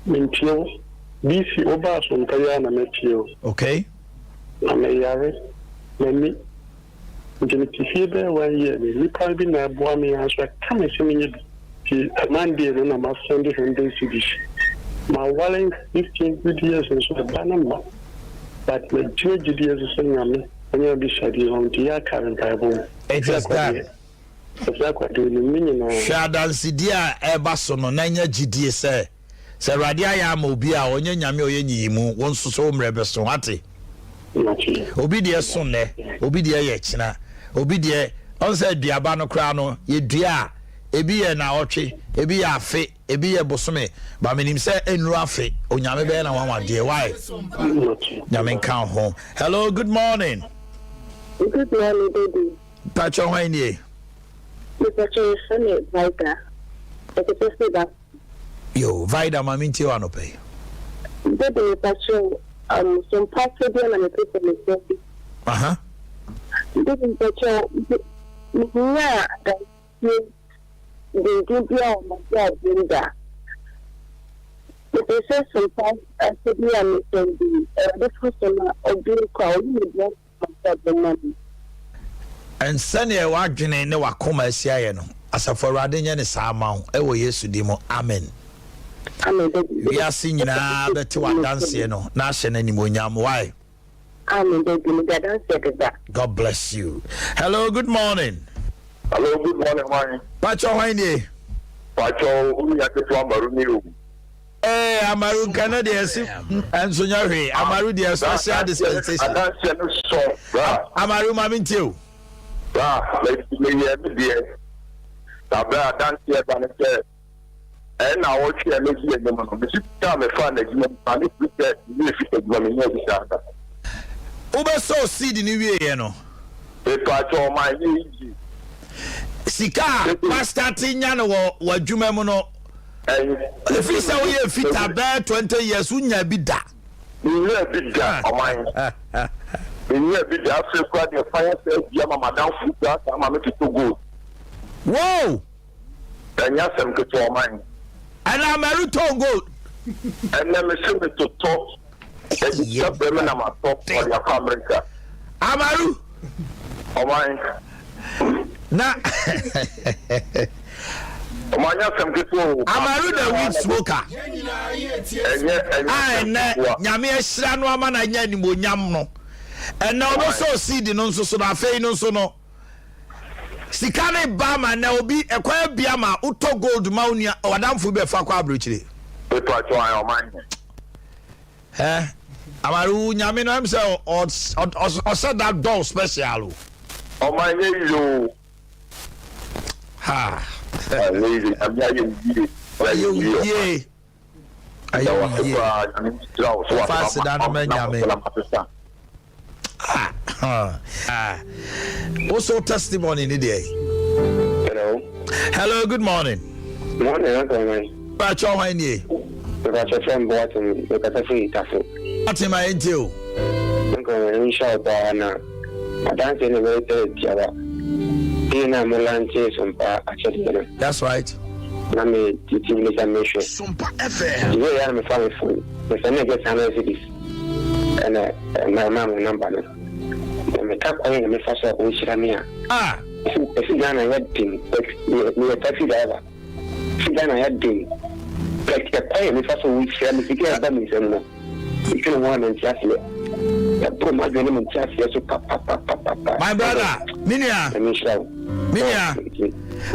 N: Mintio, BC Obas on Kayana Metio.
A: Okay.
N: Amayare, Memi. Genetifibe 1 year, we probably not boy me as I come and send me. Monday, and I'm a Sunday and day cities. My walling 15 good years and so a banana.
L: but the tragedy is the same. When you be shady on the current Bible,
A: it is that. Shadansidia Ebasono Nanya GD say Radia Yamobia or Yami Yimu wants to so mrebeson ati. Obidia Sunne, Obidia Yechina, Obidia, unsaid Diabano Crano, ye dia, Ebia Naochi, Ebia Fe, Ebia Bosome, but mean him say Enrafe, or Yamabena one dear wife. Yamin count home. Hello, good morning.
O: Good morning, baby.
A: Pacho Wayne.
O: Mr. Sunny Vida.
A: Yo, Vida, my minty one pay.
O: Baby, Pacho, some parts of them and a people myself. Baby, Pacho, yeah, that they do be on my dad, Linda. But they say sometimes I said, yeah, I'm the person of being called with the money.
A: And Sunny, watching in the Wakoma Siano, as a for Radin and Samau, ever yes to demo, amen. We are singing the two dance, you know, National anymore, why?
O: Amen.
A: God bless you. Hello, good morning.
M: Hello, good morning, morning.
A: Pacho Wayne.
M: Pacho, who you to Amaru?
A: Eh, Amaru Canadians, and Sunyari, Amaru, the special dispensation. Amaru Mamin too.
M: Let's be every day. Tabra dance here, and I watch you and make you a woman. The time I found a human, and it's the woman.
A: Uber so seed in the way, you know.
M: The part of my age.
A: Sika, Pastor Tinyano, what you memono. If you say we have fit about 20 years, we never be that.
M: We never be that, oh my. We never be that. So, quite the fire says, Yama, Madame Fuka, I'm a little good.
A: Whoa!
M: And yes, I'm good to mine.
A: And I'm a little good.
M: And then we should to talk. And you have them and I'm a talk for your family.
A: Amaru.
M: Oh my.
A: Now.
M: Amaru
A: the weed smoker. And Yamia Shrano Amana Yanimo Yamno. And now also see the non so na fe no so no. Sikane Bama na obi ekwa biama uto gold maunia wadamfu be fa kwa abrochire. Amaru Yami no am say or said that door special.
M: Oh my you.
A: Ha.
M: I'm
A: also testimony in the day. Hello, good morning.
L: Morning, Uncle.
A: What's your name? What's in my intel? That's right.
L: I'm teaching information.
A: Sompa FM.
L: Yeah, I'm a family phone. The family gets analysis. And my mom number. I'm a tap on the first of which I'm here.
A: Ah,
L: if you done a wedding, you're a taxi driver. If you done a wedding, like the pay, the first of which I'm a family phone. You can want and just my
A: brother, Minia,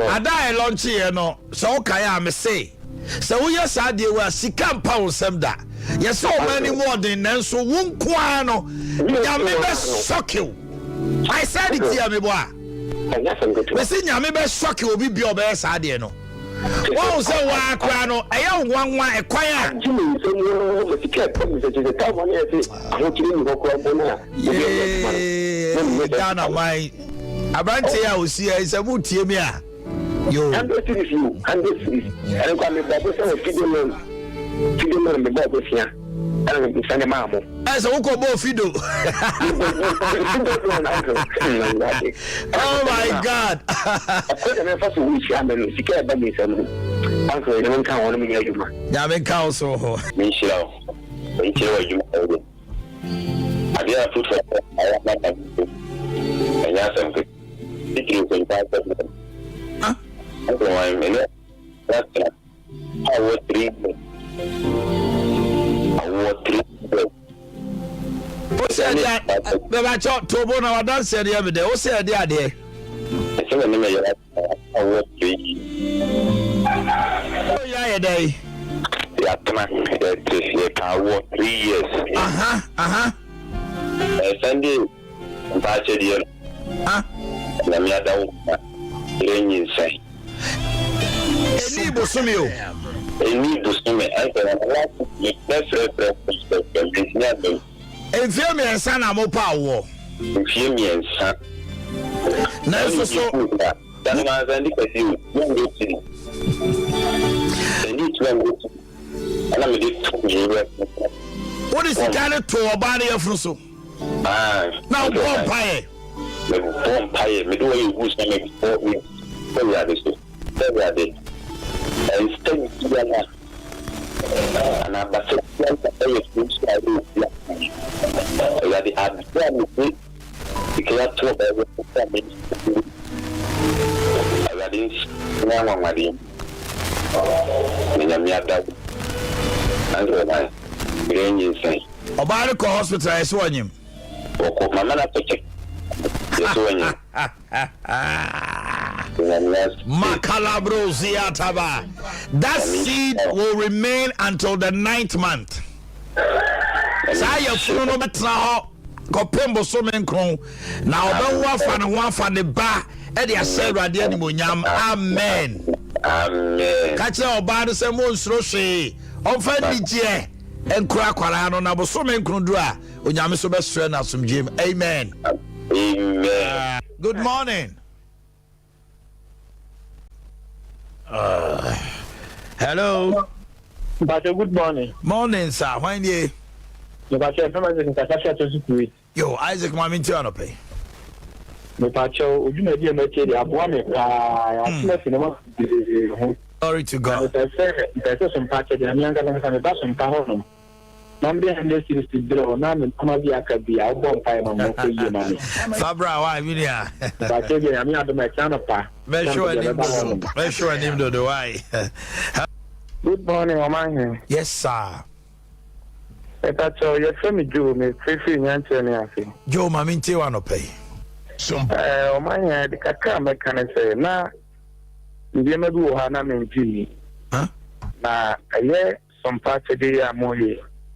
A: I die launch here no. So Kaya me say. So we are sad you were sick and pound some that. Yes, so many more than then so won't quano. Yammy shock you. I said it here, me boy. We see Yammy shock you will be your best idea no. Wow, so why quano? I am one a quiet. Down on my Abranti, I will see is a wood teamia. You and this is you, and this is and I'm a the Bible here. And send a mamma. As a Oko Fido. Oh my God. I first wish I'm a secure baby. Uncle, I don't count on me. Yamin Council. Michelle. You. I did put for and yes, I'm good. It is in 5 seconds. I'm in it. That's it. I was 3. Who said that? Baba chop tobo na wadan said the other day. Who said that there?
G: I said when you are 3
A: Oh yeah, day.
G: Yeah, you can work 3 years. Sunday, Pache dear. Let me add Lenin say.
A: Any Bosumio.
G: Any Bosumi. I said,
A: and feel me and son, I'm power.
G: Feel me and son.
A: No, so
G: that was any you.
A: What is the kind of to a body of Russo? Now, Pompire.
G: Pompire, me do you who's coming 4 weeks. Every day. And stay together. And I'm a second
A: About the hospital, I saw him. Macalabro Ziataba. That seed will remain until the 9th month. Saya funo betra kopembo so menkron na obenwa fa ne ho afa ne ba e de ase awade animonyam. Amen.
G: Amen.
A: Kache oba de se mo nsuro hwe onfa nigye enkura kwara no na bo so menkron du a onyame so be sre na asomdwem. Amen.
G: Amen.
A: Good morning. Hello.
P: Good morning.
A: Morning, sir. When you? Yo, Isaac, mami ti ano pay. Glory to God. Fabra, why William? Why?
K: Good morning, Mama.
A: Yes, sir.
K: That's all your family do me free answer.
A: Joe, Mammy, you want to pay?
K: My the Kaka can say, nah, you never do Hannah and Jimmy. Huh? Nah, I hear some parts of the year more.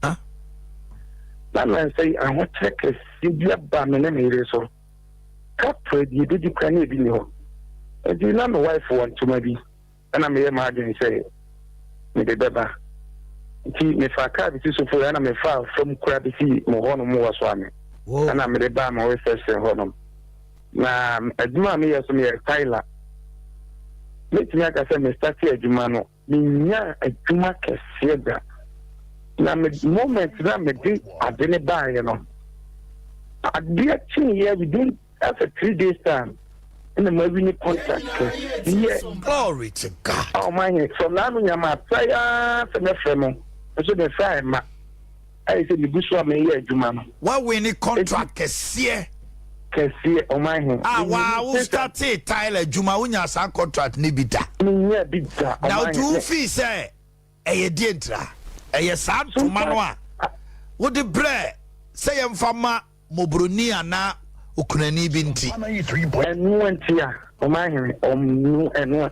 K: Huh? That man say, I want to check a CB Baman and so. Capri, you did you can even know. And you know my wife want to maybe, and I'm here, Margin say, me the beba. Me fa card is so for me fa from crab see mo hono mo waswame ana me ba ma we sese hono na aduma me yeso me Tyler me tinya ka se me start aduma no me nya aduma kese da na me moment na me di adene ba ye no ade achi here within after 3 days time in the movie contract. Yeah.
A: Glory to God.
K: Oh my, so now you ma prayer for me fremo. So the fire ma. I say the bushwa me here juma.
A: What we need contract kesiye.
K: Kesiye oh my.
A: Ah wow, we start Tyler juma unya sa contract ni bita.
K: Ni bita.
A: Now two fee say e di entra. E sa tuma no a. Wo de bre say em fama mobroni ana ukunani binti.
K: Enu entia. O my enu.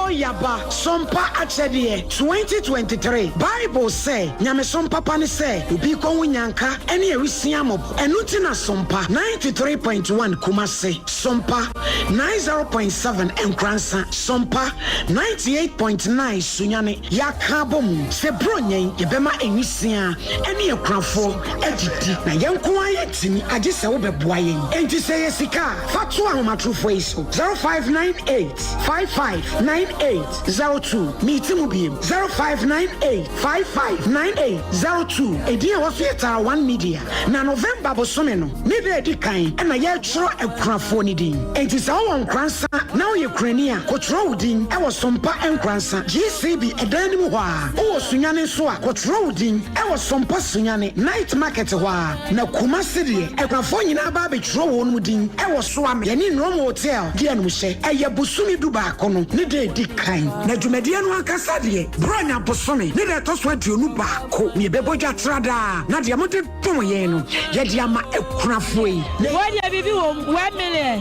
D: Yaba Sompa Achedie 2023 Bible say nyame Sompa pani say ubi ko wunyanka ene ewisia mob enuti na Sompa 93.1 Kumase Sompa 90.7 Enkransa Sompa 98.9 Sunyane yakabom se bronyen yebema enwisia ene ekranfo edidi na yenko ayetini age se wo beboa yen enti se yesika fatu ahomatrofo iso 0598559802 meeting ubiem 0598559802 edin was yeta 1 media na November bosome no ne de edikan na ye chro ekrafo ni din enti se wo nkransa na ye krania ko chro udin e wo Sompa enkransa GCB edan ni mu ho a wo sunyane so a ko chro udin e wo Sompa sunyane night market ho a na Kumase de ekrafo nyina ba be chro wo no din e wo so am ye ni no hotel de anu hye e ye busumi du ba ko no ne de edikan kan na dwumadie no ankasa de bronya bosome ne de to so aduonu baako ne beboja trada na de amode tom ye no ye de ama ekunafo yi
E: wo de bibi wo 1 million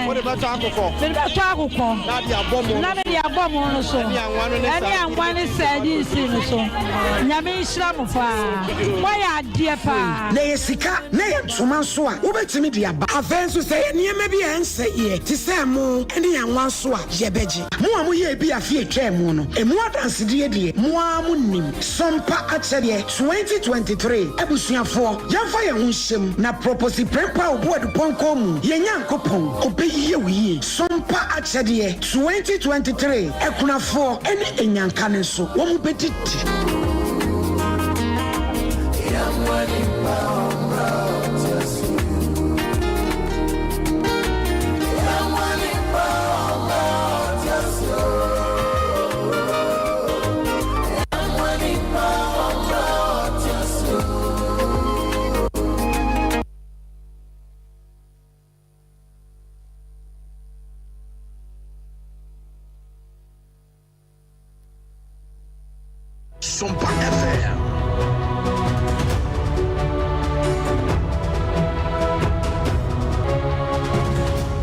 F: What about Taco?
E: me ba to akoko
F: Na de abomo
E: no so ani anwa ne sadi si no so nyame nhira mo fa wo ya de pa
D: na yesika na yentuma so a wo betimi de aba afenso se niema bi ense ye ti se mo ene yanwa so a ye beji mo amu ye bi afie twem no emu adanse de mo amu nim sompa achede 2023 abusuafo yamfa ye ho hyem na propose prepa obo adupɔnkɔ mu ye nyankopɔn obeyiye wiye sompa achede 2023 ekunafo ene enyanka ne so wo mu bedidi